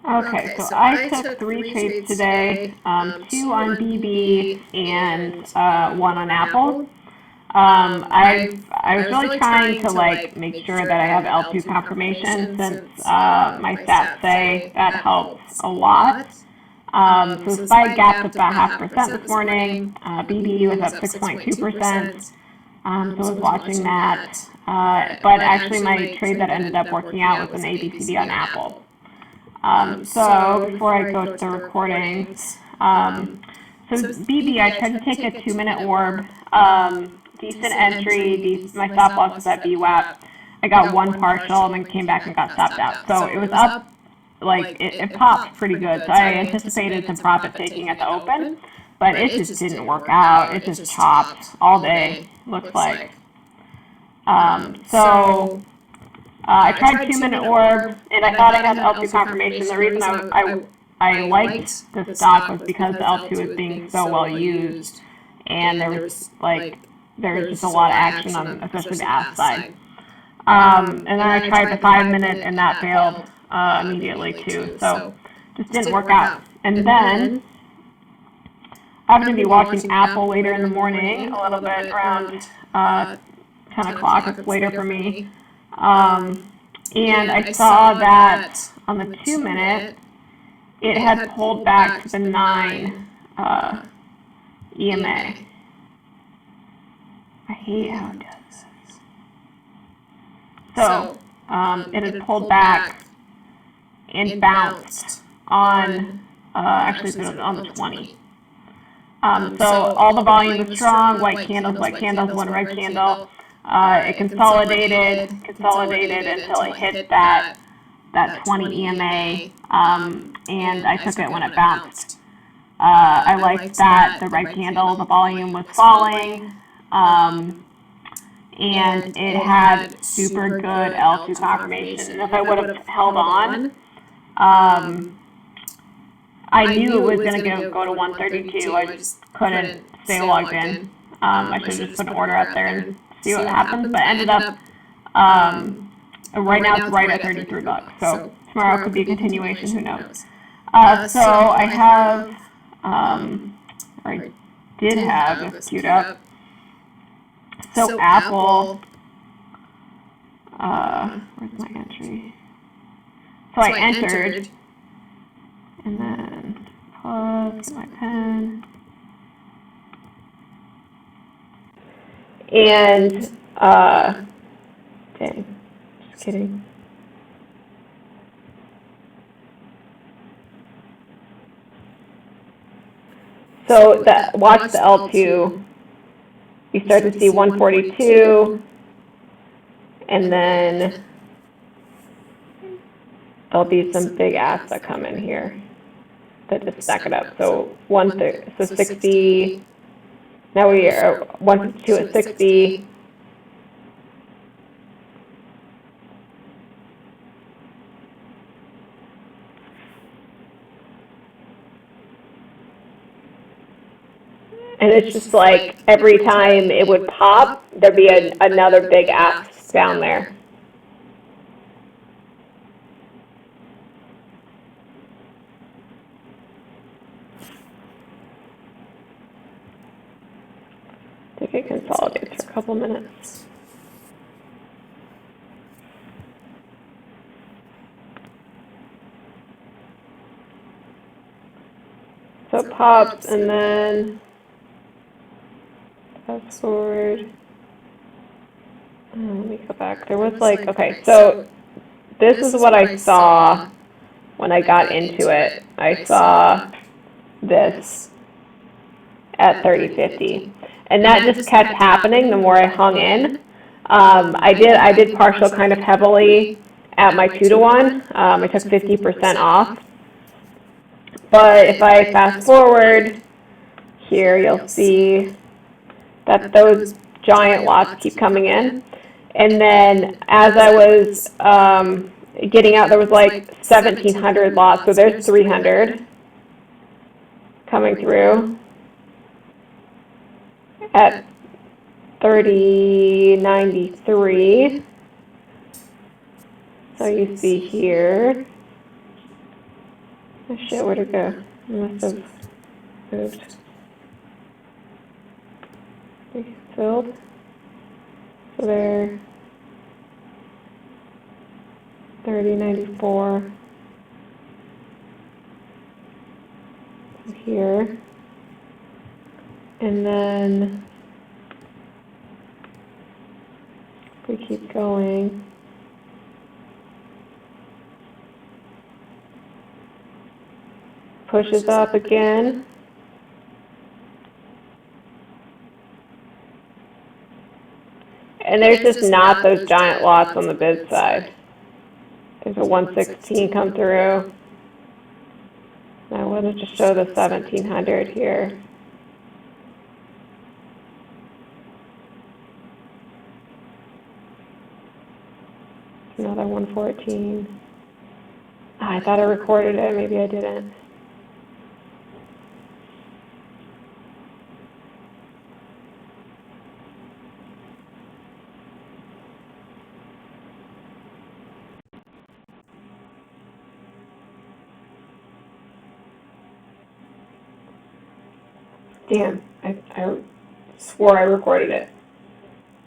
Okay, so I took 3 trades today, 2 on BB and 1 on Apple. I was really trying to like make sure that I have L2 confirmation since my stats say that helps a lot. So the SPY gapped up about 0.5% this morning. BB was up 6.2%. So I was watching that. But actually my trade that ended up working out was an ABCD on Apple. So before I go to the recordings, so BB, I tried to take a 2-minute orb, decent entry, my stop loss was at VWAP. I got 1 partial and then came back and got stopped out. So it was up, like, it popped pretty good. So I anticipated some profit taking at the open, but it just didn't work out. It just chopped all day, looks like. I tried 2-minute orb, and I thought I had L2 confirmation. The reason I liked the stock was because the L2 was being so well used, and there was just a lot of action on, especially the ask side. And then I tried the 5-minute, and that failed immediately too. So just didn't work out. And then I'm going to be watching Apple later in the morning, a little bit around 10 o'clock. It's later for me. And I saw that on the 2-minute, it had pulled back to the 9 EMA. I hate how it does this. So it had pulled back and bounced on, actually it was on the 20. So all the volume was strong, white candles, 1 red candle. It consolidated until it hit that 20 EMA, and I took it when it bounced. I liked that the red candle, the volume was falling, and it had super good L2 confirmation. And if I would have held on, I knew it was going to go to 132. I just couldn't stay logged in. I should have just put an order out there and see what happens, but ended up, right now it's right at 33 bucks, so tomorrow could be a continuation, who knows. So I have, or I did have, it's queued up, so Apple, where's my entry? So I entered, and then pause, get my pen. And, dang, just kidding. So watch the L2, you start to see 142, and then there'll be some big asks that come in here that just stack it up. So 60. Now we are 152 at 60. And it's just like every time it would pop, there'd be another big ask down there. I think it consolidates for a couple minutes. So it pops, and then fast forward. Let me go back. There was like, okay, so this is what I saw when I got into it. I saw this at 30.50. And that just kept happening the more I hung in. I did partial kind of heavily at my 2-to-1. I took 50% off. But if I fast forward here, you'll see that those giant lots keep coming in. And then as I was getting out, there was like 1,700 lots. So there's 300 coming through at 30.93. So you see here, Oh shit, where'd it go? I must have moved. Filled. So they're 30.94 here. And then if we keep going, pushes up again. And there's just not those giant lots on the bid side. There's a 116 come through. I wanted to show the 1700 here. Another 114. Oh, I thought I recorded it, maybe I didn't. Damn, I swore I recorded it.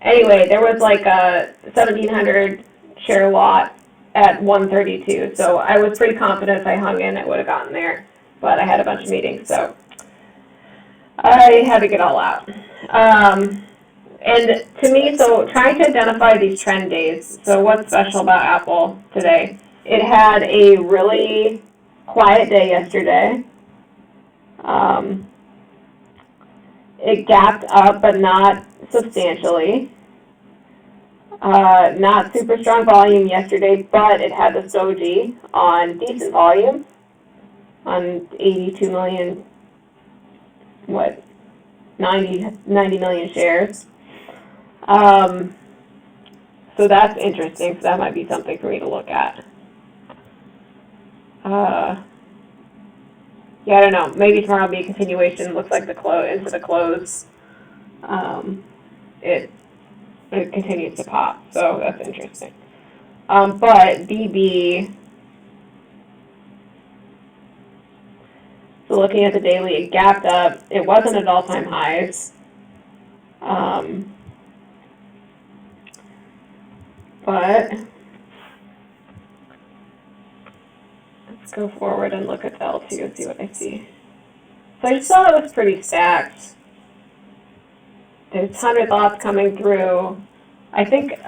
Anyway, there was like a 1,700 share lot at 132, so I was pretty confident if I hung in, it would have gotten there, but I had a bunch of meetings, so I had to get all out. And to me, so trying to identify these trend days, so what's special about Apple today? It had a really quiet day yesterday. It gapped up, but not substantially. Not super strong volume yesterday, but it had the doji on decent volume, on 82 million, 90 million shares. So that's interesting, so that might be something for me to look at. Yeah, I don't know. Maybe tomorrow will be a continuation. Looks like into the close. It continues to pop, so that's interesting. But BB, so looking at the daily, it gapped up. It wasn't at all-time highs. But let's go forward and look at the L2 and see what I see. So I just thought it was pretty stacked. There's 100 lots coming through. I think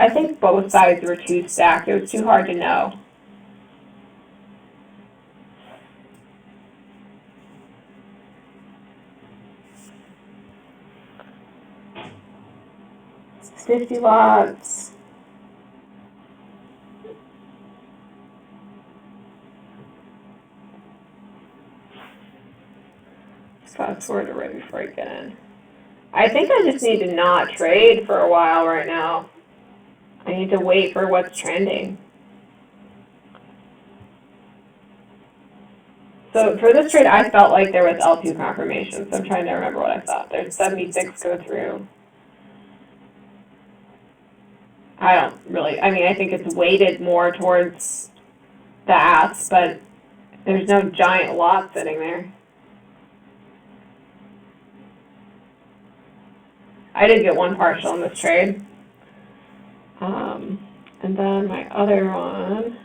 both sides were too stacked. It was too hard to know. It's 50 lots. Fast forward to right before I get in. I think I just need to not trade for a while right now. I need to wait for what's trending. So for this trade, I felt like there was L2 confirmation, so I'm trying to remember what I thought. There's 76 go through. I think it's weighted more towards the ask, but there's no giant lot sitting there. I did get one partial in this trade. And then my other one.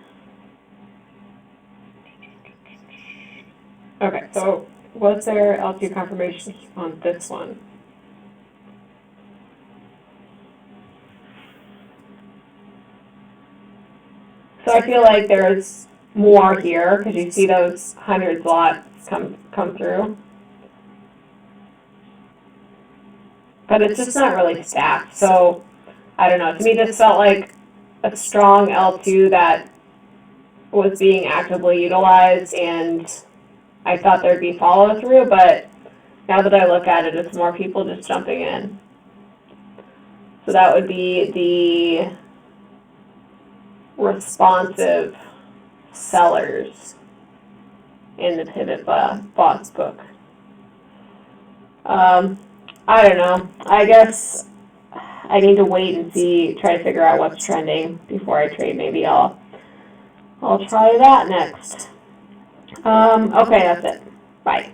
Okay, so was there L2 confirmation on this one? So I feel like there's more here because you see those 100 lots come through. But it's just not really stacked. So I don't know. To me, this felt like a strong L2 that was being actively utilized, and I thought there'd be follow through, but now that I look at it, it's more people just jumping in. So that would be the responsive sellers in the Pivot Boss book. I don't know. I guess I need to wait and try to figure out what's trending before I trade. Maybe I'll try that next. Okay, that's it. Bye.